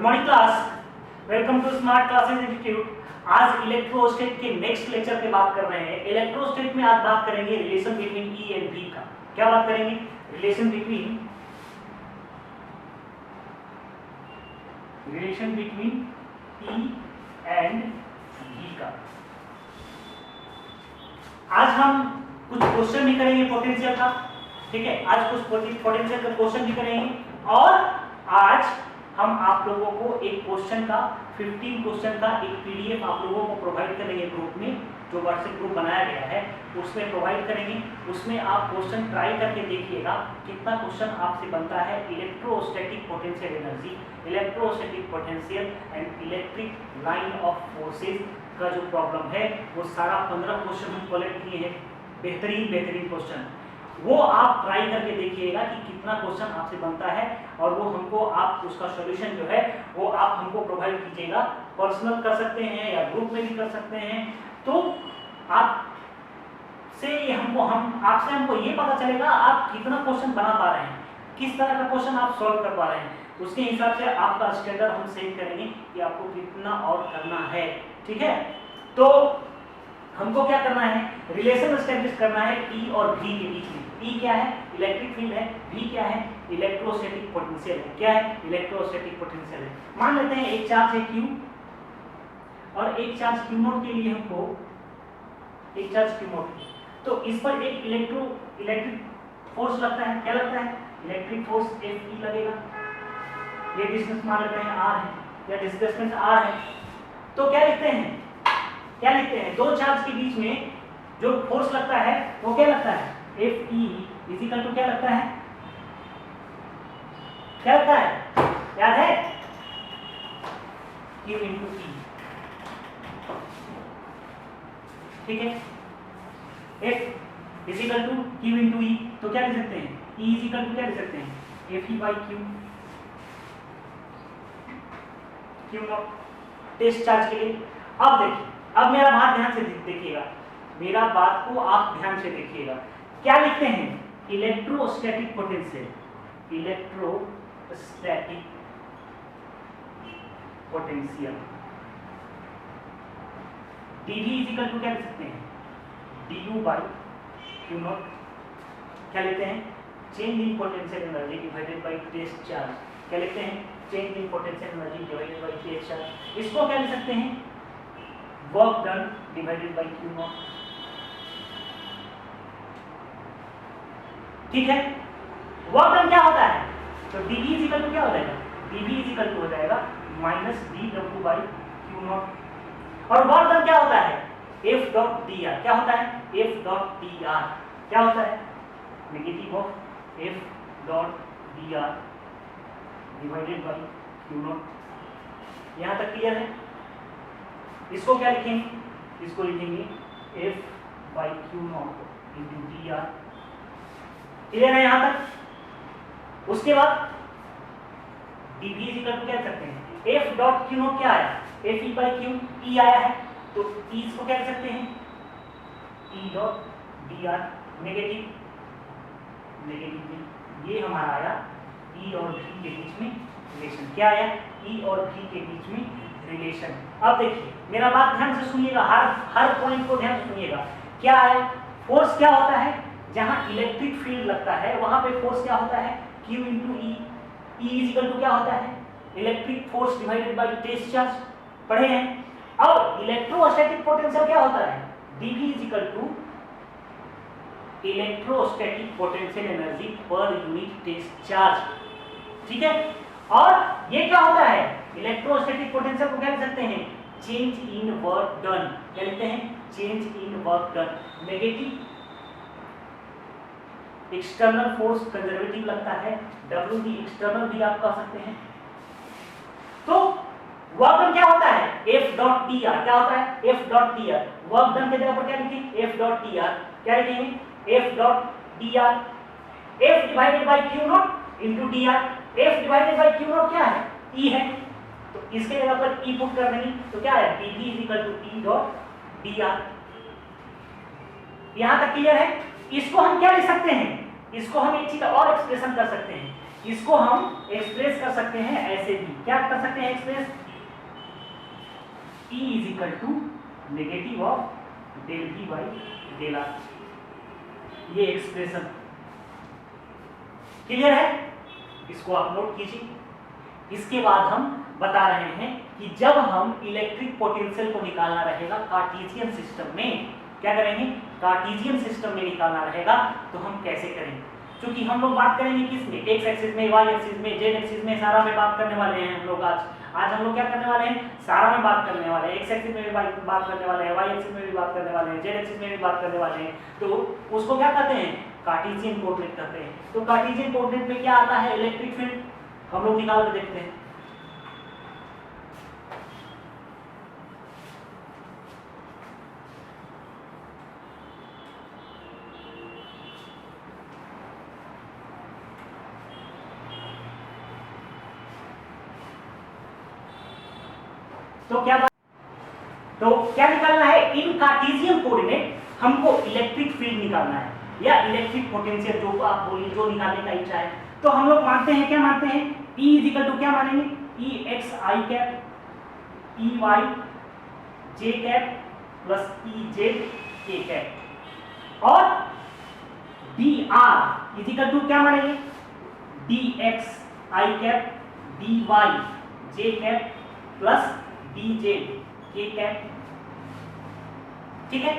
Good morning class, welcome to smart classes institute. आज electrostatics के next lecture की बात कर रहे हैं। इलेक्ट्रोस्टैट में आज बात करेंगे relation between E and B का। क्या बात करेंगे? Relation between E and B का। आज हम कुछ क्वेश्चन भी करेंगे पोटेंशियल का, ठीक है। आज कुछ पोटेंशियल का क्वेश्चन भी करेंगे और आज हम आप लोगों को एक क्वेश्चन का 15 क्वेश्चन का एक पीडीएफ आप लोगों को प्रोवाइड करेंगे ग्रुप में, जो व्हाट्सएप ग्रुप बनाया गया है उसमें प्रोवाइड करेंगे। उसमें आप क्वेश्चन ट्राई करके देखिएगा कितना क्वेश्चन आपसे बनता है। Electrostatic potential energy, electrostatic potential and electric line of forces का जो प्रॉब्लम है वो सारा 15 क्वेश्चन हम कलेक्ट किए हैं। बेहतरीन क्वेश्चन, वो आप ट्राई करके देखिएगा कि कितना क्वेश्चन आपसे बनता है और वो हमको आप उसका सॉल्यूशन जो है वो आप हमको प्रोवाइड कीजिएगा। पर्सनल कर सकते हैं या ग्रुप में भी कर सकते हैं। तो आप से आपसे हमको ये पता चलेगा आप कितना क्वेश्चन बना पा रहे हैं, किस तरह का क्वेश्चन आप सॉल्व कर पा रहे हैं। उसके हिसाब से आपका स्टैंडर्ड हम सेट करेंगे कि आपको कितना और करना है, ठीक है। तो हमको क्या करना है, रिलेशन एस्टेब्लिश करना है ई और भी के बीच में। ई क्या है? इलेक्ट्रिक फील्ड है। भी क्या है? इलेक्ट्रोस्टैटिक पोटेंशियल है। क्या है? इलेक्ट्रोस्टैटिक पोटेंशियल है। मान लेते हैं एक चार्ज है Q और एक चार्ज Q नोट के लिए हमको एक चार्ज Q नोट, तो इस पर एक इलेक्ट्रिक फोर्स लगता है। क्या लगता है? इलेक्ट्रिक फोर्स Fe लगेगा। ये डिस्टेंस मान लेते हैं r है या डिस्प्लेसमेंट r है। तो क्या लिखते हैं दो चार्ज के बीच में जो फोर्स लगता है वो क्या लगता है? Fe इक्वल टू क्या लगता है? क्या लगता है? याद है? Q इंटू E, ठीक है। F equal to Q into E, तो क्या लिख सकते हैं? E इक्वल टू क्या लिख सकते हैं? Fe by Q naught test charge के लिए। अब देखिए, अब मेरा बात ध्यान से देखिएगा, मेरा बात को आप ध्यान से देखिएगा। क्या लिखते हैं? Electrostatic potential, electrostatic potential dV equal to क्या लिख सकते हैं? du by Q naught. क्या लिखते हैं? Change in potential energy divided by test charge. क्या लिखते हैं? Change in potential energy divided by test charge. इसको क्या लिख सकते हैं? Work done divided by Q naught, ठीक है। वर्क डन क्या होता है? तो dV इक्वल टू क्या हो जाएगा? dV इक्वल टू हो जाएगा minus dW by Q not. और वर्क डन क्या होता है? F dot dr। क्या होता है? F डॉट dr क्या होता है? Negative of F dot dr divided by Q not. यहां तक क्लियर है? इसको क्या लिखेंगे? इसको लिखेंगे F by Q not into dr। Clear है यहां तक? उसके बाद dV इक्वल टू क्या लिख सकते हैं? F डॉट क्यू नॉट क्या आया? Fe बाई क्यू, E आया है, तो E इसको क्या लिख सकते हैं? E डॉट dr नेगेटिव ये हमारा आया E और V के बीच में रिलेशन। क्या आया? E और V के बीच में रिलेशन। अब देखिए, मेरा बात ध्यान से सुनिएगा, हर पॉइंट को ध्यान से सुनिएगा। क्या है? फोर्स क्या होता है? जहां इलेक्ट्रिक फील्ड लगता है वहां पे फोर्स क्या होता है? Q into E। E equal to क्या होता है? Electric force divided by test charge, पढ़े हैं। अब इलेक्ट्रोस्टैटिक पोटेंशियल क्या होता है? dV equal to electrostatic potential energy per unit test charge, ठीक है। और ये क्या होता है? इलेक्ट्रोस्टैटिक पोटेंशियल को क्या लिख सकते हैं? Change in work done. क्या लिखते हैं? Change in work done. Negative external force conservative लगता है, W भी एक्सटर्नल भी आप कह सकते हैं। तो वर्क डन क्या होता है? F dot dr। क्या होता है? F dot dr। Work done के जगह पर क्या लिखेंगे? F dot dr। क्या लिखेंगे? F dot dr। F divided by Q not into dr। F divided by Q naught क्या है? E है, तो इसके जगह पर E पुट कर देंगे, तो क्या है? dV equal to E dot dr। यहां तक क्लियर है? इसको हम क्या लिख सकते हैं? इसको हम एक चीज और एक्सप्रेशन कर सकते हैं। इसको हम एक्सप्रेस कर सकते हैं ऐसे भी, क्या कर सकते हैं express, E is equal to negative of del V by del R, ये एक्सप्रेशन क्लियर है, इसको आप नोट कीजिए। इसके बाद हम बता रहे हैं कि जब हम इलेक्ट्रिक पोटेंशियल को निकालना रहेगा कार्टेशियन सिस्टम में, क्या करेंगे, कार्टेशियन सिस्टम में निकालना रहेगा तो हम कैसे करेंगे। क्योंकि हम लोग बात करेंगे किसमें, एक्स एक्सिस में, वाई एक्सिस में, जेड एक्सिस में, सारा में बात करने वाले हैं हम लोग। आज हम लोग क्या करने वाले हैं, सारा में बात करने वाले हैं, एक्स एक्सिस में भी बात करने वाले हैं, वाई एक्सिस में भी बात करने वाले हैं, जेड एक्सिस में भी बात करने वाले हैं। तो उसको क्या कहते हैं, कार्टेशियन कोऑर्डिनेट कहते हैं। तो कार्टेशियन कोऑर्डिनेट में क्या आता है, इलेक्ट्रिक फील्ड, हम लोग निकाल के देखते हैं। तो क्या निकालना है, इन कार्टेशियन कोऑर्डिनेट हमको इलेक्ट्रिक फील्ड निकालना है या इलेक्ट्रिक पोटेंशियल, जो आप बोलिए, जो निकालने का इच्छा है। तो हम लोग मानते हैं, क्या मानते हैं, E इज इक्वल टू क्या मानेंगे, E X I cap E Y J cap plus E Z K cap, और D R is equal to क्या मानेंगे, D X I cap D Y J cap plus D Z K cap, ठीक है।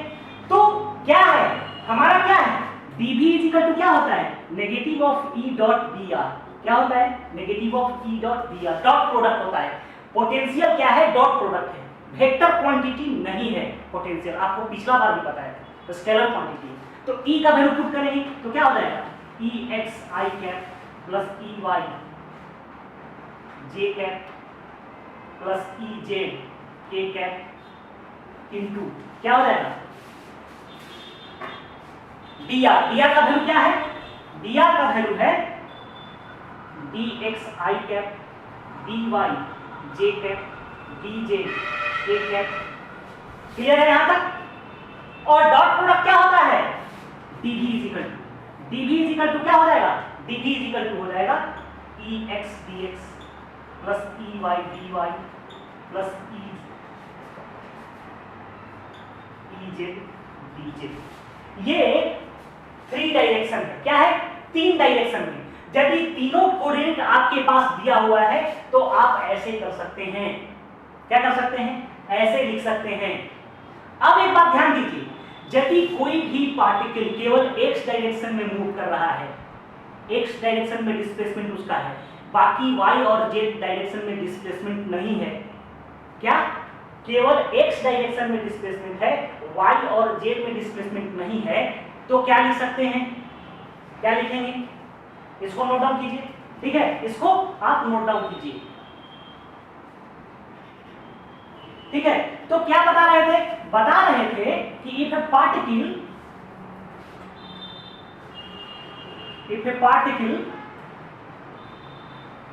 तो क्या है हमारा, क्या है, dv इज इक्वल टू क्या होता है, negative of E dot dr, क्या होता है, negative of E dot dr, dot product होता है। पोटेंशियल क्या है, डॉट प्रोडक्ट है, वेक्टर क्वांटिटी नहीं है पोटेंशियल, आपको पिछला बार भी बताया था, तो स्केलर क्वांटिटी है। तो E का वैल्यू पुट करेंगे तो क्या हो जाएगा, E X I cap plus E Y J cap plus E Z K cap into क्या हो जाएगा, dr का वैल्यू क्या है, dr का वैल्यू है dx I cap dy j cap dj k cap, clear है यहां तक। और डॉट प्रोडक्ट क्या होता है, dv इज इक्वल टू क्या हो जाएगा, dv इज इक्वल टू हो जाएगा ex dx plus ey dy plus ez dz। ये 3 डायरेक्शन है, क्या है, 3 डायरेक्शन में। यदि तीनों कोऑर्डिनेट आपके पास दिया हुआ है तो आप ऐसे कर सकते हैं, क्या कर सकते हैं, ऐसे लिख सकते हैं। अब एक बात ध्यान दीजिए, यदि कोई भी पार्टिकल केवल x डायरेक्शन में मूव कर रहा है, x डायरेक्शन में डिस्प्लेसमेंट उसका है, बाकी y और z डायरेक्शन में डिस्प्लेसमेंट नहीं है, क्या, केवल x डायरेक्शन में डिस्प्लेसमेंट है, y और z में डिस्प्लेसमेंट नहीं है, तो क्या लिख सकते हैं, क्या लिखेंगे, इसको नोट डाउन कीजिए, ठीक है, इसको आप नोट डाउन कीजिए, ठीक है। तो क्या बता रहे थे, बता रहे थे कि if a particle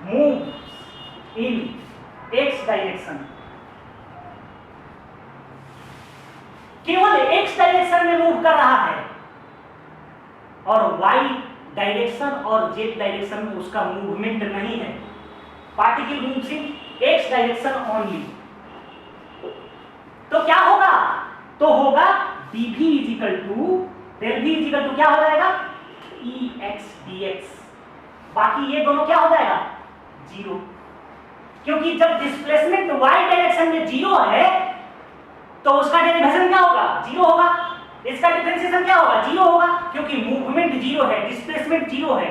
moves in x direction, केवल x डायरेक्शन में मूव कर रहा है और y डायरेक्शन और z डायरेक्शन में उसका मूवमेंट नहीं है, particle moves in x direction only, तो क्या होगा, तो होगा dv is equal to del v is equal to क्या हो जाएगा, ex dx, बाकी ये दोनों क्या हो जाएगा, जीरो, क्योंकि जब डिस्प्लेसमेंट y डायरेक्शन में जीरो है तो उसका डेरिवेशन क्या होगा, जीरो होगा, इसका डिफरेंशिएशन क्या होगा, जीरो होगा, क्योंकि मूवमेंट जीरो है, डिस्प्लेसमेंट जीरो है।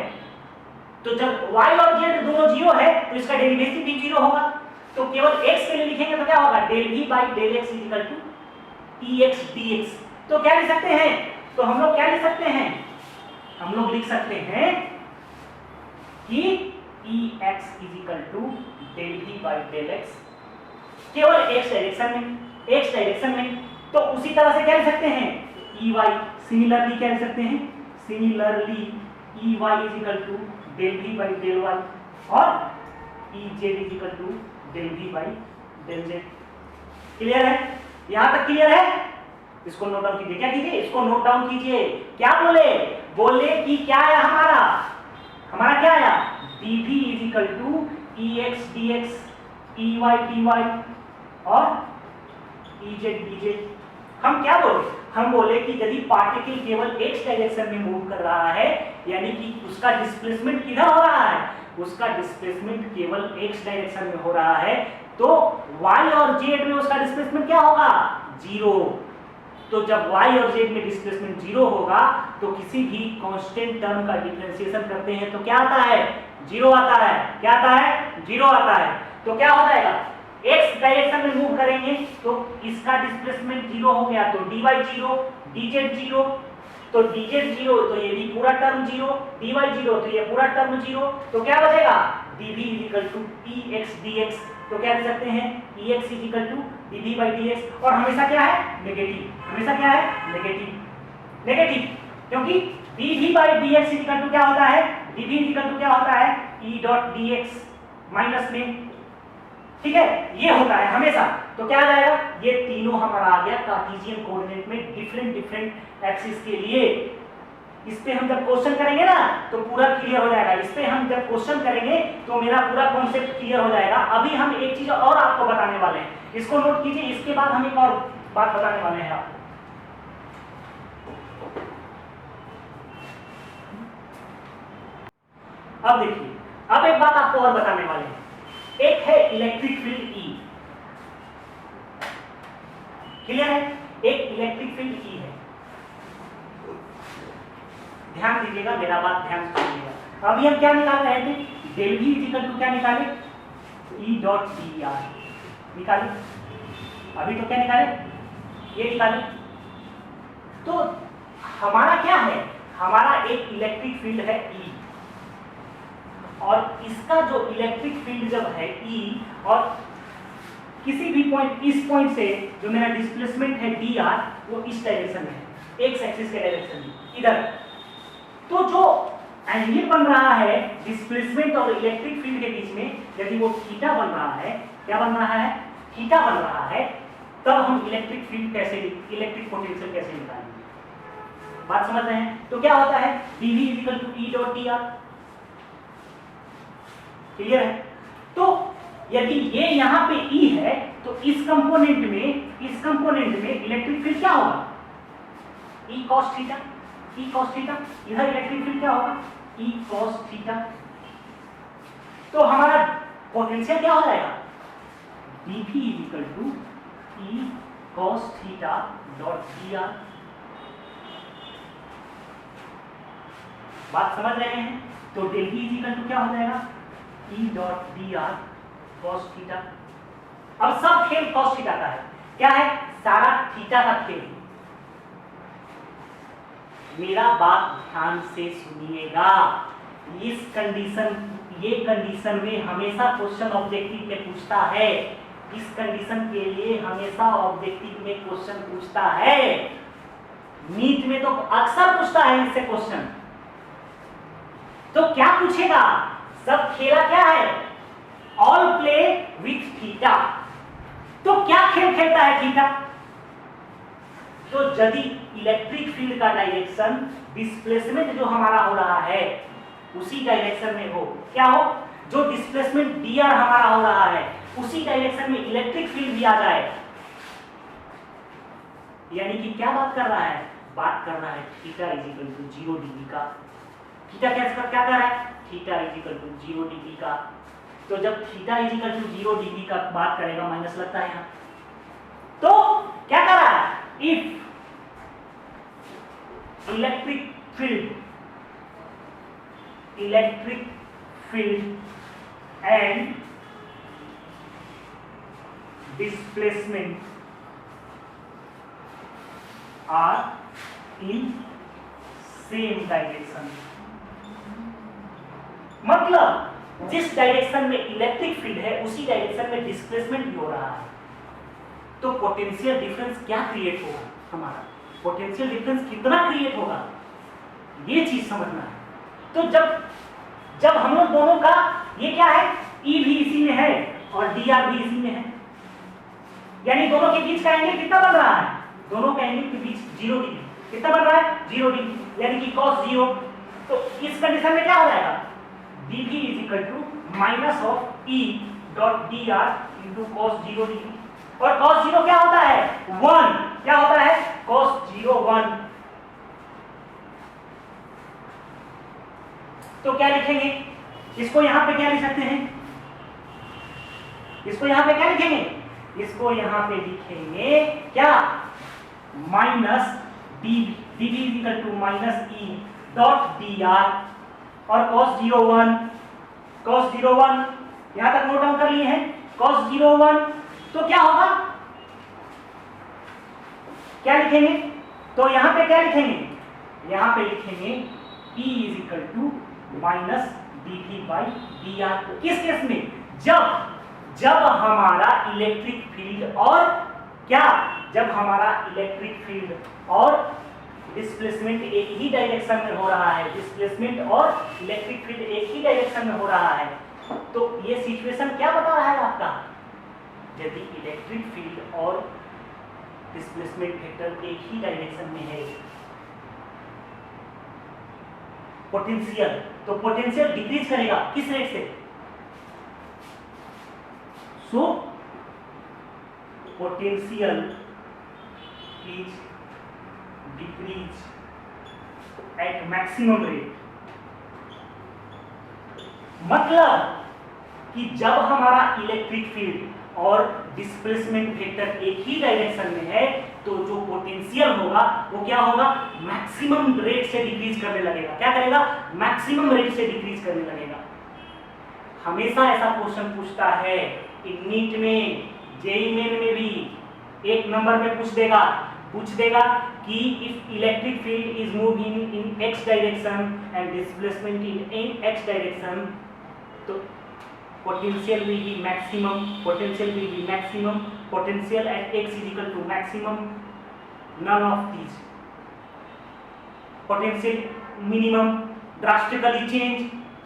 तो जब y और z दोनों जीरो है तो इसका डेरिवेटिव भी जीरो होगा। तो केवल x के लिए लिखेंगे तो क्या होगा, del v by del x is equal to ex dx। तो क्या लिख सकते हैं, तो हम लोग क्या लिख सकते हैं, हम लोग लिख सकते हैं कि ex is equal to del v by del x, केवल x डायरेक्शन में। तो उसी तरह से क्या लिख सकते हैं, ey सिमिलरली क्या लिख सकते हैं, similarly ey is equal to del v by del y और ez is equal to del v by del z। Clear है, यहां तक क्लियर है, इसको नोट डाउन कीजिए, क्या कीजिए, इसको नोट डाउन कीजिए। क्या बोले, बोले कि क्या आया, हमारा क्या आया, dv is equal to ex dx, ey dy और ez dz। हम क्या बोले? हम बोले कि यदि पार्टिकल केवल x डायरेक्शन में मूव कर रहा है, यानी कि उसका डिस्प्लेसमेंट किधर हो रहा है, उसका डिस्प्लेसमेंट केवल x डायरेक्शन में हो रहा है, तो y और z में उसका डिस्प्लेसमेंट क्या होगा? जीरो। तो जब y और z में डिस्प्लेसमेंट जीरो होगा तो किसी भी कांस्टेंट टर्म का डिफरेंशिएशन करते हैं तो क्या आता है? जीरो आता है। क्या आता है? जीरो आता है। तो क्या हो जाएगा? x डायरेक्शन में मूव करेंगे तो इसका डिस्प्लेसमेंट जीरो हो गया, तो dy जीरो, dz जीरो, तो dz जीरो तो ये भी पूरा टर्म जीरो, dy जीरो तो ये पूरा टर्म जीरो, तो क्या बचेगा? dv is equal to ex dx। तो क्या लिख सकते हैं? ex is equal to dv by dx। और हमेशा क्या है? नेगेटिव। हमेशा क्या है? नेगेटिव। नेगेटिव क्योंकि dv by dx is equal to क्या होता है? dv इज इक्वल टू क्या होता है? e डॉट dx माइनस में, ठीक है, ये होता है हमेशा। तो क्या आ जाएगा? ये तीनों हमारा आ गया कार्टेशियन कोऑर्डिनेट में डिफरेंट एक्सिस के लिए। इस पे हम जब क्वेश्चन करेंगे ना तो पूरा क्लियर हो जाएगा। इस पे हम जब क्वेश्चन करेंगे तो मेरा पूरा कॉन्सेप्ट क्लियर हो जाएगा। अभी हम एक चीज और आपको बताने वाले हैं, इसको नोट कीजिए। इसके बाद हम एक और बात बताने वाले हैं आपको। अब देखिए, अब एक बात आपको और बताने वाले हैं। एक है इलेक्ट्रिक फील्ड E, क्लियर है? एक इलेक्ट्रिक फील्ड E है। ध्यान दीजिएगा, मेरा बात ध्यान से सुनिएगा। अभी हम क्या निकाल रहे थे? डेल V इक्वल टू क्या निकाले? E डॉट dr निकाले। अभी तो क्या निकाले? ये निकाले। तो हमारा क्या है? हमारा एक इलेक्ट्रिक फील्ड है E, और इसका जो इलेक्ट्रिक फील्ड जब है E, और किसी भी पॉइंट, इस पॉइंट से जो मेरा डिस्प्लेसमेंट है dr, वो इस डायरेक्शन में है, एक्स एक्सिस के डायरेक्शन में इधर। तो जो एंगल बन रहा है डिस्प्लेसमेंट और इलेक्ट्रिक फील्ड के बीच में, यदि वो थीटा बन रहा है, क्या बन रहा है? थीटा बन रहा है, तब हम इलेक्ट्रिक फील्ड कैसे, इलेक्ट्रिक पोटेंशियल कैसे निकालेंगे? बात समझ रहे हैं? तो क्या होता है? dv is equal to e dot dr, clear है? तो यदि ये यहाँ पे E है तो इस कंपोनेंट में इलेक्ट्रिक फील्ड क्या होगा? E cos theta, E cos theta. इधर इलेक्ट्रिक फील्ड क्या होगा? E cos theta. तो हमारा पोटेंशियल क्या हो जाएगा? dv is equal to E cos theta dot dr। बात समझ रहे हैं? तो del v is equal to क्या हो जाएगा? E dot dr cos theta. अब सब खेल cos थीटा का है। क्या है? सारा थीटा का खेल। मेरा बात ध्यान से सुनिएगा। इस कंडीशन, ये कंडीशन में हमेशा क्वेश्चन ऑब्जेक्टिव में पूछता है। इस कंडीशन के लिए हमेशा ऑब्जेक्टिव में क्वेश्चन पूछता है। नीट में तो अक्सर पूछता है इससे क्वेश्चन। तो क्या पूछेगा? सब खेला क्या है? All play with theta. तो क्या खेल खेलता है थीटा? तो यदि इलेक्ट्रिक फील्ड का डायरेक्शन डिस्प्लेसमेंट जो हमारा हो रहा है उसी डायरेक्शन में हो, क्या हो? जो डिस्प्लेसमेंट dr हमारा हो रहा है उसी डायरेक्शन में इलेक्ट्रिक फील्ड भी आ जाए, यानी कि क्या बात कर रहा है? बात कर रहा है theta is equal to 0 degree का। थीटा क्या कर रहा है? Theta is equal to 0 degree का। तो जब theta is equal to 0 degree का बात करेगा, माइनस लगता है यहाँ, तो क्या कर रहा है? If electric field and displacement are in same direction, मतलब जिस डायरेक्शन में इलेक्ट्रिक फील्ड है उसी डायरेक्शन में डिस्प्लेसमेंट भी हो रहा है, तो पोटेंशियल डिफरेंस क्या क्रिएट होगा? हमारा पोटेंशियल डिफरेंस कितना क्रिएट होगा, ये चीज समझना है। तो जब हम लोग दोनों का ये क्या है, E भी इसी में है और dr भी इसी में है, यानी दोनों के बीच का एंगल कितना बन रहा है? दोनों का एंगल के बीच 0 डिग्री। कितना बन रहा है? 0 डिग्री, यानी कि cos 0। तो इस कंडीशन में क्या हो जाएगा? dv is equal to minus of e dot dr into cos 0 dv। और cos 0 क्या होता है 1, क्या होता है cos 0 1। तो क्या लिखेंगे इसको यहां पे क्या लिख सकते हैं, इसको यहां पे क्या लिखेंगे, इसको यहां पे लिखेंगे क्या minus dv is equal to minus e dot dr और cos 0 1, cos 0 1 यहां तक नोट डाउन कर लिए हैं। cos 0 1 तो क्या होगा, क्या लिखेंगे, तो यहां पे क्या लिखेंगे, यहां पे लिखेंगे e is equal to minus dv by dr। किस केस में, जब हमारा इलेक्ट्रिक फील्ड और क्या, जब हमारा इलेक्ट्रिक फील्ड और डिस्प्लेसमेंट एक ही डायरेक्शन में हो रहा है, डिस्प्लेसमेंट और इलेक्ट्रिक फील्ड एक ही डायरेक्शन में हो रहा है। तो ये सिचुएशन क्या बता रहा है आपका, यदि इलेक्ट्रिक फील्ड और डिस्प्लेसमेंट वेक्टर एक ही डायरेक्शन में है, पोटेंशियल, तो पोटेंशियल डिक्रीज करेगा किस रेट से, so potential is decrease at maximum rate. मतलब कि जब हमारा इलेक्ट्रिक फील्ड और डिस्प्लेसमेंट वेक्टर एक ही डायरेक्शन में है तो जो पोटेंशियल होगा वो क्या होगा, मैक्सिमम रेट से डिक्रीज करने लगेगा। क्या करेगा, मैक्सिमम रेट से डिक्रीज करने लगेगा। हमेशा ऐसा क्वेश्चन पूछता है नीट में, जेईई मेन में भी एक नंबर में पूछ देगा कि if electric field is moving in x direction and displacement in x direction, तो potential will be maximum, potential will be maximum, potential at x is equal to maximum, none of these, potential minimum, drastically change।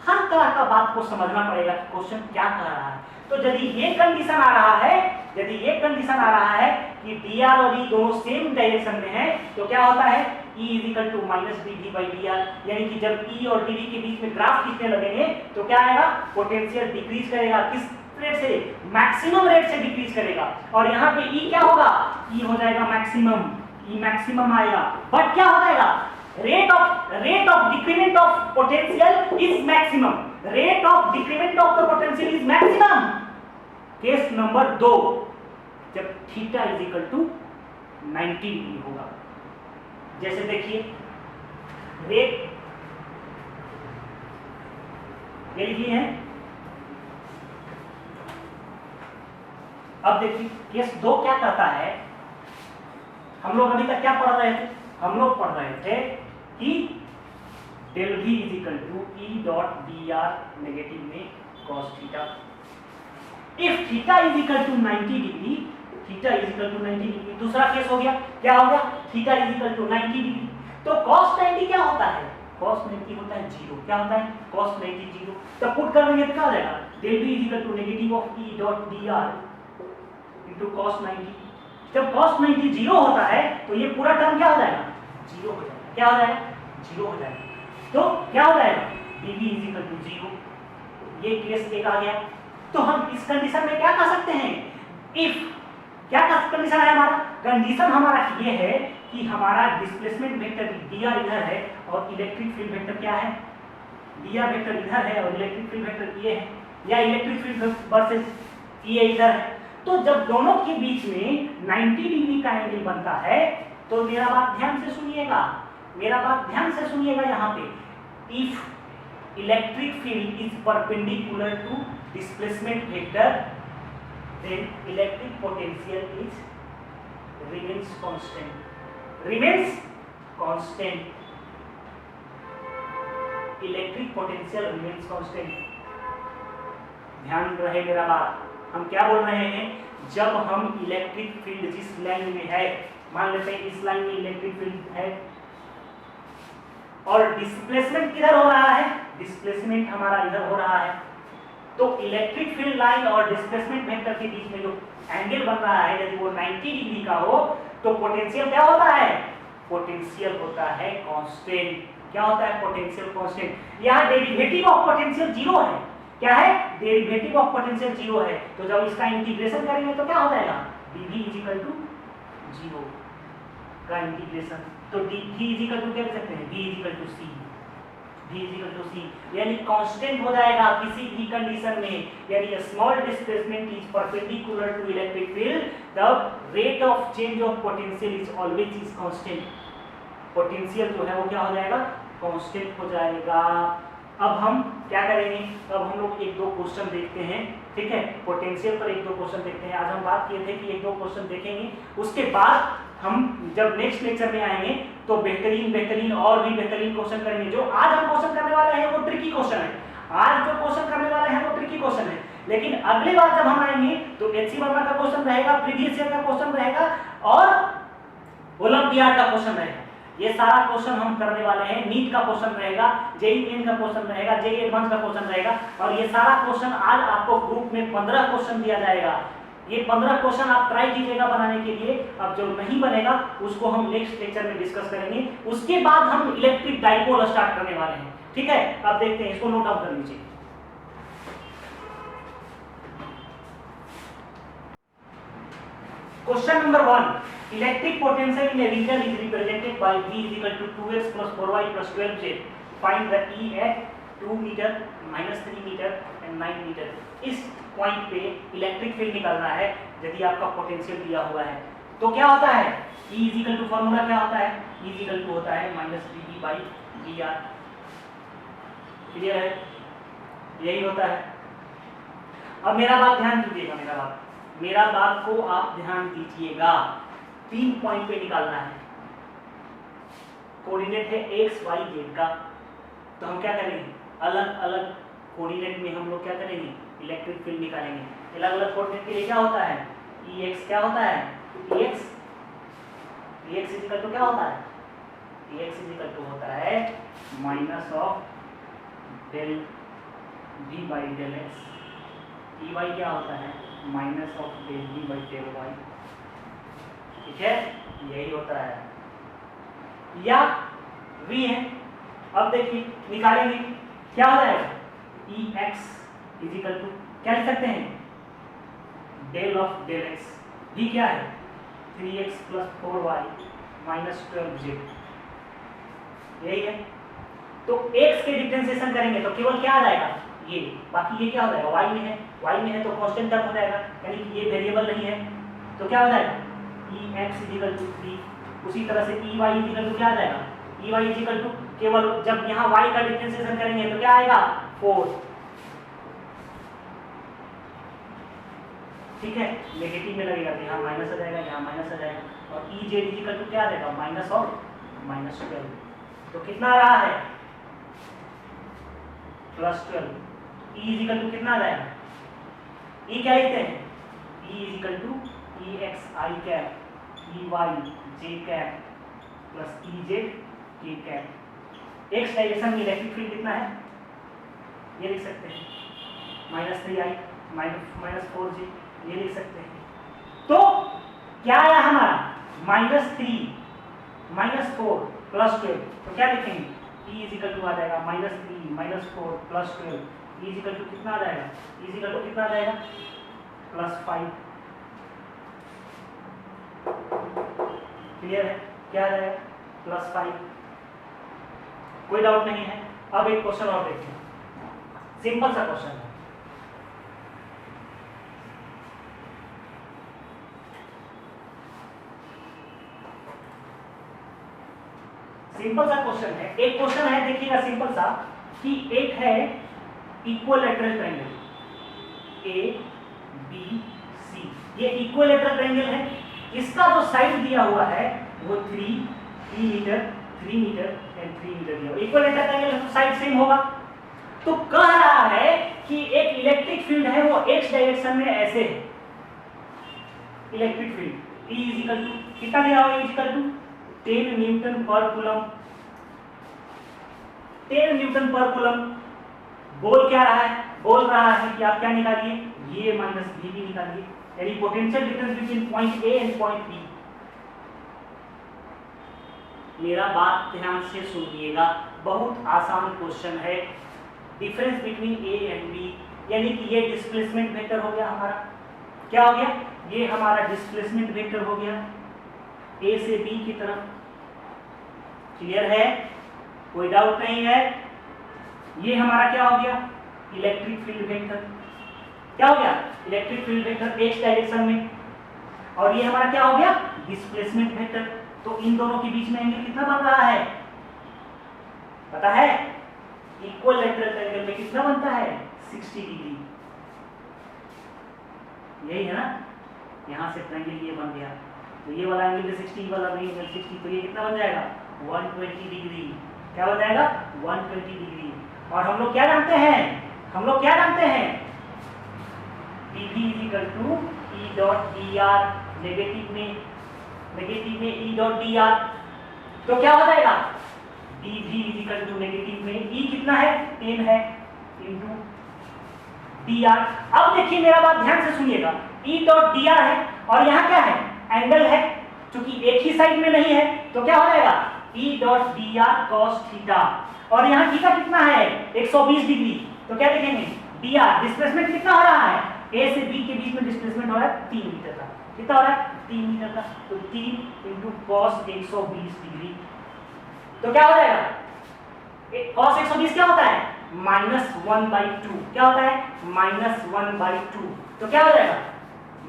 हर तरह का बात को समझना पड़ेगा कि question क्या कह रहा है। तो यदि ये कंडीशन आ रहा है, यदि ये कंडीशन आ रहा है कि dr और e दोनों सेम डायरेक्शन में है, तो क्या होता है e is equal to minus dv by dr, यानी कि जब e और dv के बीच में ग्राफ खींचने लगेंगे तो क्या आएगा, पोटेंशियल डिक्रीज करेगा। किस रेट से, मैक्सिमम रेट से डिक्रीज करेगा। और यहाँ पे e क्या होगा, e हो जाएगा मैक्सिमम, e मैक्सिमम आएगा, बट क्या हो जाएगा, rate of decrement of potential is maximum, rate of decrement of the potential is maximum। Case number 2, जब theta is equal to 90 degree होगा। जैसे देखिए रेट ये लिखी है, अब देखिए केस 2 क्या कहता है। हम लोग अभी तक क्या पढ़ रहे थे, हम लोग पढ़ रहे थे कि del v is equal to E dot D R negative में cos theta. If theta is equal to 90 degree, theta is equal to 90 degree, दूसरा केस हो गया, क्या हो गया, theta is equal to 90 degree. तो cos 90 क्या होता है, cos 90 होता है 0। क्या होता है, cos 90 0। तो पुट कर देंगे तो क्या हो जाएगा, del v is equal to negative of E dot D R into cos 90। जब cos 90 0 होता है तो ये पूरा टर्म क्या हो जाएगा, 0 हो जाएगा। क्या हो जाएगा, 0 हो जाएगा। तो क्या हो जाएगा, dv इज इक्वल टू 0। ये केस एक आ गया। तो हम इस कंडीशन में क्या कर सकते हैं, इफ क्या कंडीशन है हमारा, कंडीशन हमारा ये है कि हमारा डिस्प्लेसमेंट वेक्टर dr इधर है और इलेक्ट्रिक फील्ड वेक्टर क्या है, dr वेक्टर इधर है और इलेक्ट्रिक फील्ड वेक्टर ये है, या इलेक्ट्रिक फील्ड वर्सेस ये इधर है। तो जब दोनों के बीच में 90 डिग्री का एंगल बनता है, तो मेरा बात ध्यान से सुनिएगा, मेरा बात ध्यान से सुनिएगा। यहाँ पे if electric field is perpendicular to displacement vector, then electric potential is remains constant, electric potential remains constant। ध्यान रहे मेरा बात, हम क्या बोल रहे हैं, जब हम इलेक्ट्रिक फील्ड जिस लाइन में है, मान लेते हैं इस लाइन में इलेक्ट्रिक फील्ड है और डिस्प्लेसमेंट किधर हो रहा है, डिस्प्लेसमेंट हमारा इधर हो रहा है, तो इलेक्ट्रिक फील्ड लाइन और डिस्प्लेसमेंट वेक्टर के बीच में जो एंगल बन रहा है, यदि वो 90 डिग्री का हो, तो पोटेंशियल क्या होता है, पोटेंशियल होता है कांस्टेंट। क्या होता है? Potential constant. यहाँ डेरिवेटिव ऑफ पोटेंशियल जीरो है। क्या है? डेरिवेटिव ऑफ पोटेंशियल जीरो है। तो जब इसका इंटीग्रेशन करेंगे तो क्या हो जाएगा? dv इक्वल टू जीरो का इंटीग्रेशन। तो v इक्वल टू क्या लिख सकते हैं? v equal to c, v equal to c, यानी कांस्टेंट हो जाएगा किसी भी कंडीशन में, यानी small displacement is perpendicular to electric field, the rate of change of potential is always is constant. Potential जो है वो क्या हो जाएगा? कांस्टेंट हो जाएगा। अब हम क्या करेंगे? अब हम लोग एक दो क्वेश्चन देखते हैं, ठीक है? पोटेंशियल पर एक दो क्वेश्चन देखते हैं। आज हम बात किए थे कि एक दो क्वेश्चन देखेंगे, उसके बाद हम जब नेक्स्ट लेक्चर में आएंगे तो बेहतरीन और भी बेहतरीन क्वेश्चन करेंगे। जो आज हम क्वेश्चन करने वाले हैं वो ट्रिकी क्वेश्चन है। आज जो क्वेश्चन करने वाले हैं वो ट्रिकी क्वेश्चन है, लेकिन अगली बार जब हम आएंगे तो एचसी वर्मा का क्वेश्चन रहेगा, प्रीवियस ईयर का क्वेश्चन रहेगा और ओलंपियाड का क्वेश्चन रहेगा। ये सारा क्वेश्चन हम करने वाले हैं। नीट का क्वेश्चन रहेगा, जेईई मेन का क्वेश्चन रहेगा, जेईई एडवांस का क्वेश्चन रहेगा, और ये सारा क्वेश्चन आज आपको ग्रुप में 15 क्वेश्चन दिया जाएगा। ये 15 क्वेश्चन आप ट्राई कीजिएगा बनाने के लिए। अब जो नहीं बनेगा उसको हम नेक्स्ट लेक्चर में डिस्कस करेंगे। उसके बाद हम इलेक्ट्रिक डाइपोल स्टार्ट करने वाले हैं, ठीक है? अब देखते हैं, इसको नोट डाउन कर लीजिए। Question number 1, electric potential in a region is represented by V equal to 2x + 4y + 12z। Find the E at 2 metre, -3 metre and 9 metre. इस पॉइंट पे इलेक्ट्रिक फील्ड निकालना है यदि आपका पोटेंशियल दिया हुआ है। तो क्या होता है? E इक्वल टू, फार्मूला क्या होता है? E इक्वल टू होता है -dV/dr। क्लियर है? यही होता है। अब मेरा बात ध्यान दीजिएगा, मेरा बात को आप ध्यान दीजिएगा। 3 पॉइंट पे निकालना है, कोऑर्डिनेट है x y z का। तो हम क्या करेंगे? अलग अलग कोऑर्डिनेट में हम लोग क्या करेंगे? इलेक्ट्रिक फील्ड निकालेंगे। अलग अलग कोऑर्डिनेट के लिए क्या होता है? Ex क्या होता है? Ex इक्वल टू क्या होता है? Ex इक्वल टू होता है minus of del v by del x. Ey क्या होता है? Minus of del v by del y, ठीक है? यही होता है। या v है, अब देखिए निकालेंगे, क्या हो जाएगा? Ex इज इक्वल टू क्या लिख सकते हैं? Del of del x. v क्या है? 3x + 4y - 12z, यही है। तो x के डिफरेंशिएशन करेंगे तो केवल क्या आ जाएगा? ये, बाकी ये क्या हो जाएगा? y में है, तो कांस्टेंट टर्म हो जाएगा, यानी कि ये वेरिएबल नहीं है। तो क्या हो जाएगा? Ex equal to 3। उसी तरह से Ey इक्वल टू क्या आ जाएगा? Ey इक्वल टू केवल जब यहाँ y का डिफरेंशिएशन करेंगे तो क्या आएगा? 4, ठीक है? नेगेटिव में लगेगा तो यहाँ माइनस आ जाएगा, यहाँ माइनस आ जाएगा। और Ez इक्वल टू क्या आ जाएगा? -12। तो कितना आ रहा है? +12। E इक्वल टू कितना आ जाएगा? E क्या लिखते हैं? E equal to Ex I cap Ey J cap plus Ez K cap. x direction में इलेक्ट्रिक फील्ड कितना है? ये लिख सकते हैं -3i -4j, ये लिख सकते हैं। तो क्या आया हमारा? -3 -4 +12। तो क्या लिखेंगे? E इक्वल टू आ जाएगा -3 -4 +12। E इक्वल टू कितना आ जाएगा? E इक्वल टू कितना आ जाएगा? +5। क्लियर है? क्या आ जाएगा? +5। कोई डाउट नहीं है। अब एक क्वेश्चन और देखते हैं, सिंपल सा क्वेश्चन है। सिंपल सा क्वेश्चन है, एक क्वेश्चन है, देखिएगा सिंपल सा, कि एक है equilateral triangle A B C। ये इक्विलैटरल ट्रायंगल है, इसका जो साइड दिया हुआ है वो 3 मीटर 3 मीटर एंड 3 मीटर दिया हुआ। इक्विलैटरल ट्रायंगल तो साइड सेम होगा। तो कह रहा है कि एक इलेक्ट्रिक फील्ड है वो x डायरेक्शन में ऐसे है। Electric field E equal to कितना दिया हुआ है? Equal to 10 newton per coulomb. 10 newton per coulomb. बोल क्या रहा है? बोल रहा है कि आप क्या निकालिए? ये माइनस V भी निकालिए, यानी potential difference between point A and point B। मेरा बात ध्यान से सुनिएगा, बहुत आसान क्वेश्चन है। Difference between a and b, यानी कि ये डिस्प्लेसमेंट वेक्टर हो गया हमारा, क्या हो गया, ये हमारा डिस्प्लेसमेंट वेक्टर हो गया ए से बी की तरफ। क्लियर है, कोई डाउट नहीं है। ये हमारा क्या हो गया, इलेक्ट्रिक फील्ड वेक्टर। क्या हो गया, electric field vector x direction में। और ये हमारा क्या हो गया, डिस्प्लेसमेंट वेक्टर। तो इन दोनों के बीच में एंगल कितना बन रहा है, पता है, इक्वल लेटरल एंगल में कितना बनता है, 60 डिग्री। यही है ना, यहां से ट्रायंगल ये बन गया, तो ये वाला एंगल 60, वाला भी एंगल 60, तो ये कितना बन जाएगा, 120 डिग्री। क्या बन जाएगा, 120 डिग्री। और हम लोग क्या जानते हैं, हम लोग क्या जानते हैं, dv = E dot dr, negative में E डॉट dr, तो क्या हो जाएगा, dv = नेगेटिव में E कितना है, 10 है, इंटू dr। अब देखिए मेरा बात ध्यान से सुनिएगा, E डॉट dr है और यहाँ क्या है, एंगल है, क्योंकि एक ही साइड में नहीं है, तो क्या हो जाएगा, E dot dr cos theta. और यहाँ थीटा कितना है, 120 डिग्री, तो क्या लिखेंगे, dr, डिस्प्लेसमेंट कितना हो रहा है, A से B के बीच में डिस्प्लेसमेंट हो रहा है 3 मीटर का। कितना हो रहा है, 3 मीटर का, तो 3 इंटू cos 120 डिग्री, तो क्या हो जाएगा, cos 120 क्या होता है, -1/2। क्या होता है, -1/2, तो क्या हो जाएगा,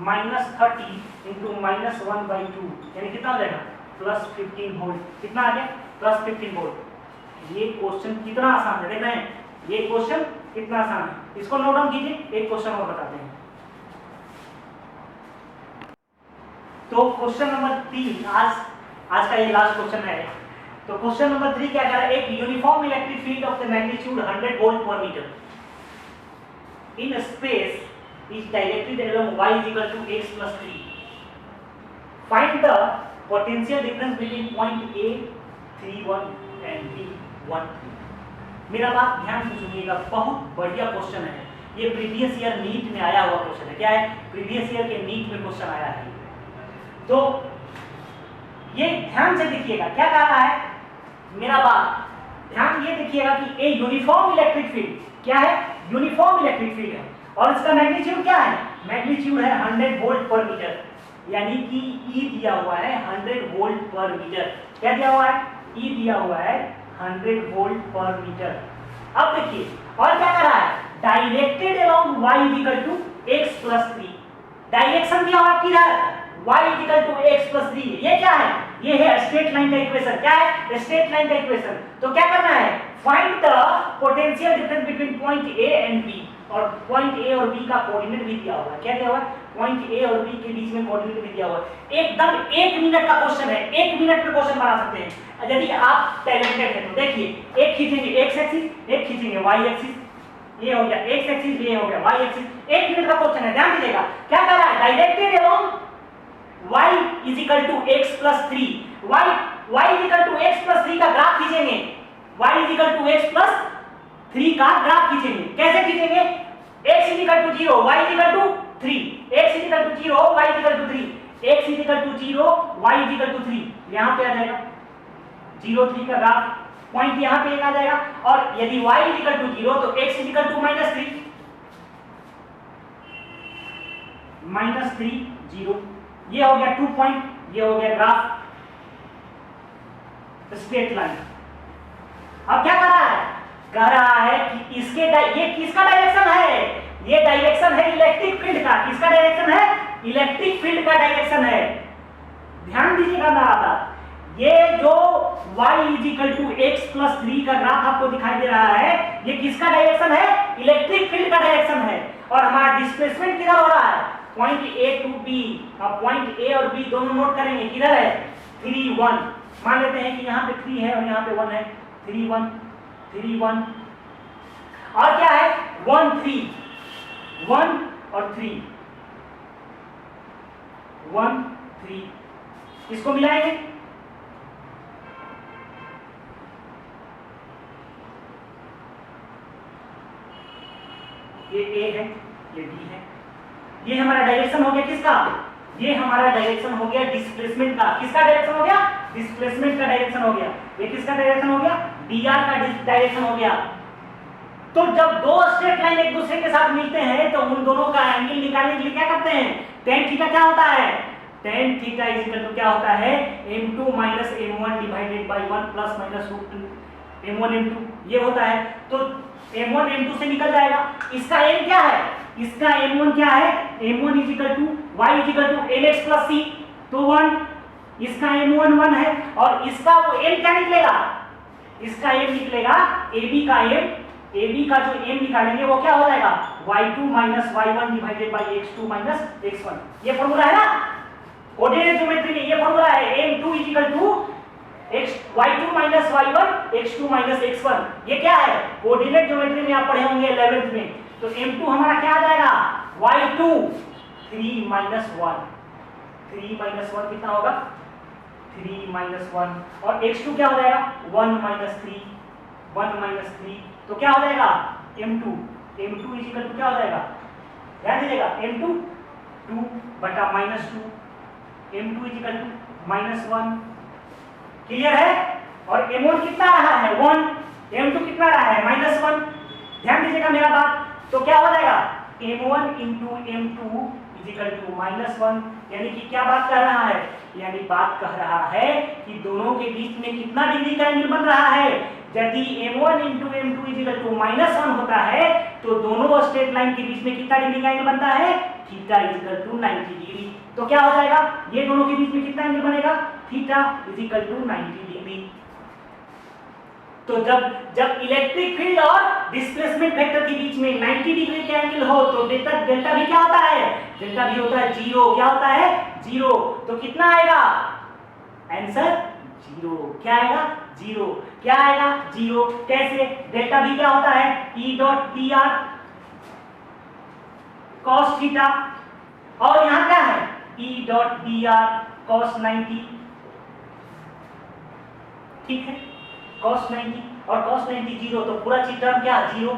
-30 इंटू -1/2, यानी कितना हो जाएगा, +15 वोल्ट। कितना आ गया, +15 वोल्ट। ये क्वेश्चन कितना आसान है, देख रहे हैं, ये क्वेश्चन कितना आसान है, इसको नोट डाउन कीजिए। एक क्वेश्चन और बताते हैं। तो क्वेश्चन नंबर 3, आज का ये लास्ट क्वेश्चन है। तो क्वेश्चन नंबर 3 क्या कह रहा है, एक uniform electric field of the magnitude 100 volt per meter in space is directed along y = x + 3। Find the potential difference between point A 31 and B 13। मेरा बात ध्यान से सुनिएगा, बहुत बढ़िया क्वेश्चन है ये, प्रीवियस ईयर नीट में आया हुआ क्वेश्चन है। क्या है, प्रीवियस ईयर के नीट में क्वेश्चन आया है। तो ये ध्यान से देखिएगा, क्या कह रहा है, मेरा बात ध्यान ये देखिएगा कि ए यूनिफॉर्म इलेक्ट्रिक फील्ड, क्या है, यूनिफॉर्म इलेक्ट्रिक फील्ड है, और इसका मैग्नीट्यूड क्या है, मैग्नीट्यूड है 100 वोल्ट पर मीटर, यानी कि E दिया हुआ है 100 वोल्ट पर मीटर। क्या दिया हुआ है, E दिया हुआ है 100 वोल्ट पर मीटर। अब देखिए और क्या कर रहा है, directed along y = x + 3। Direction दिया हुआ किधर, y = x + 3। ये क्या है, ये है स्ट्रेट लाइन का इक्वेशन। क्या है, स्ट्रेट लाइन का इक्वेशन। तो क्या करना है, find the potential difference between point A and B। और पॉइंट A और B का कोऑर्डिनेट भी दिया हुआ है। क्या दिया हुआ है, पॉइंट A और B के बीच में कोऑर्डिनेट भी दिया हुआ है। एकदम 1 मिनट का क्वेश्चन है, 1 मिनट में क्वेश्चन बना सकते हैं यदि आप टैलेंटेड हैं तो। देखिए, एक खींचेंगे x एक्सिस, एक खींचेंगे y एक्सिस, ये हो गया x एक्सिस, ये हो गया y एक्सिस। 1 मिनट का क्वेश्चन है, ध्यान दीजिएगा। क्या कर रहा है, directed along y = x + 3। y = x + 3 का ग्राफ खींचेंगे, y = x + 3 का ग्राफ खींचेंगे। कैसे खींचेंगे, x = 0 y = 3, x = 0 y = 3, x = 0 y = 3। यहां पे आ जाएगा 0 3 का ग्राफ, पॉइंट यहां पे एक आ जाएगा। और यदि y = 0 तो x = -3, -3 0। ये हो गया 2 पॉइंट, ये हो गया ग्राफ, स्ट्रेट लाइन। अब क्या कर रहा है, कह रहा है कि इसके ये किसका डायरेक्शन है, ये डायरेक्शन है इलेक्ट्रिक फील्ड का। किसका डायरेक्शन है, इलेक्ट्रिक फील्ड का डायरेक्शन है। ध्यान दीजिएगा मेरा बात, ये जो y = x + 3 का ग्राफ आपको दिखाई दे रहा है, ये किसका डायरेक्शन है, इलेक्ट्रिक फील्ड का डायरेक्शन है। और हमारा डिस्प्लेसमेंट किधर हो रहा है, पॉइंट A to B। अब पॉइंट A और B दोनों नोट करेंगे, किधर है, 3 1। मान लेते हैं कि यहाँ पे 3 है और यहाँ पे 1 है, 3 1 3 1। और क्या है, 1 3, 1 और 3, 1 3। इसको मिलाएंगे, ये A है, ये D है। ये हमारा डायरेक्शन हो गया किसका, ये हमारा डायरेक्शन हो गया डिस्प्लेसमेंट का। किसका डायरेक्शन हो गया, डिस्प्लेसमेंट का डायरेक्शन हो गया। ये किसका डायरेक्शन हो गया, dr का डायरेक्शन हो गया। तो जब दो स्ट्रेट लाइन एक दूसरे के साथ मिलते हैं तो उन दोनों का एंगल निकालने के लिए क्या करते हैं, tan थीटा क्या होता है, tan theta is equal to क्या होता है, m2 m1 divided by 1 plus minus m1 m2 ये होता है। तो m1 m2 से निकल जाएगा, इसका m क्या है, इसका m1 क्या है, m1 is equal to y is equal to mx plus c, तो 1, इसका m1 1 है और इसका वो m क्या निकलेगा, इसका m निकलेगा ab का m, AB का जो m निकालेंगे वो क्या हो जाएगा, y2 minus y1 divided by x2 minus x1। ये फॉर्मूला है ना कोऑर्डिनेट ज्योमेट्री में, ये फॉर्मूला है m2 is equal to y2 minus y1 x2 minus x1। ये क्या है, कोऑर्डिनेट ज्योमेट्री में आप पढ़े होंगे 11th में। तो m2 हमारा क्या आ जाएगा, y2 3 माइनस 1, 3 माइनस 1 कितना होगा, 3 माइनस 1, और x2 क्या हो जाएगा 1 माइनस 3, 1 माइनस 3, तो क्या हो जाएगा m2 इज इक्वल टू क्या हो जाएगा, ध्यान दीजिएगा m2 2 बटा minus 2, m2 is equal to minus 1, clear है। और m1 कितना रहा है 1, m2 कितना रहा है माइनस 1, ध्यान दीजिएगा मेरा बात। तो क्या हो जाएगा m1 into m2 is equal to minus 1, यानी कि क्या बात कर रहा है, यानी बात कह रहा है कि दोनों के बीच में कितना डिग्री का एंगल बन रहा है। यदि m1 into m2 is equal to minus 1 होता है तो दोनों स्ट्रेट लाइन के बीच में कितना डिग्री का एंगल बनता है, theta is equal to 90 degree. तो क्या हो जाएगा, ये दोनों के बीच में कितना एंगल बनेगा, theta is equal to 90 degree. तो जब इलेक्ट्रिक फील्ड और डिस्प्लेसमेंट वेक्टर के बीच में 90 डिग्री का एंगल हो तो डेल्टा भी क्या होता है, डेल्टा भी होता है 0, क्या होता है 0। तो कितना आएगा आंसर 0, क्या आएगा 0, क्या आएगा 0। कैसे, डेल्टा भी क्या होता है E dot dr cos theta, और यहां क्या है E डॉट dr cos 90, ठीक है cos 90 और cos 90 0, तो पूरा चीज टर्म क्या 0।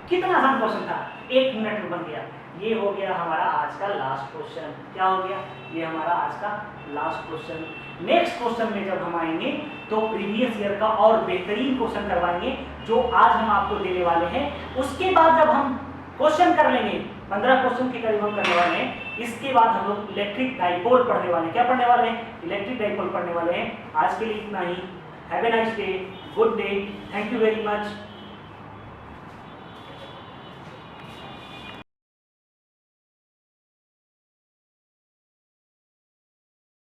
कितना आसान क्वेश्चन था, 1 मिनट में बन गया। ये हो गया हमारा आज का लास्ट क्वेश्चन, क्या हो गया, ये हमारा आज का लास्ट क्वेश्चन। नेक्स्ट क्वेश्चन में जब हम आएंगे तो प्रीवियस ईयर का और बेहतरीन क्वेश्चन करवाएंगे जो आज हम आपको देने वाले हैं। उसके बाद जब हम क्वेश्चन कर लेंगे 15 क्वेश्चन के करीब हम करने वाले हैं, इसके बाद हम लोग इलेक्ट्रिक डाइपोल पढ़ने वाले हैं। क्या पढ़ने वाले हैं, इलेक्ट्रिक डाइपोल पढ़ने वाले हैं। आज के लिए इतना ही। Have a nice day, good day, thank you very much.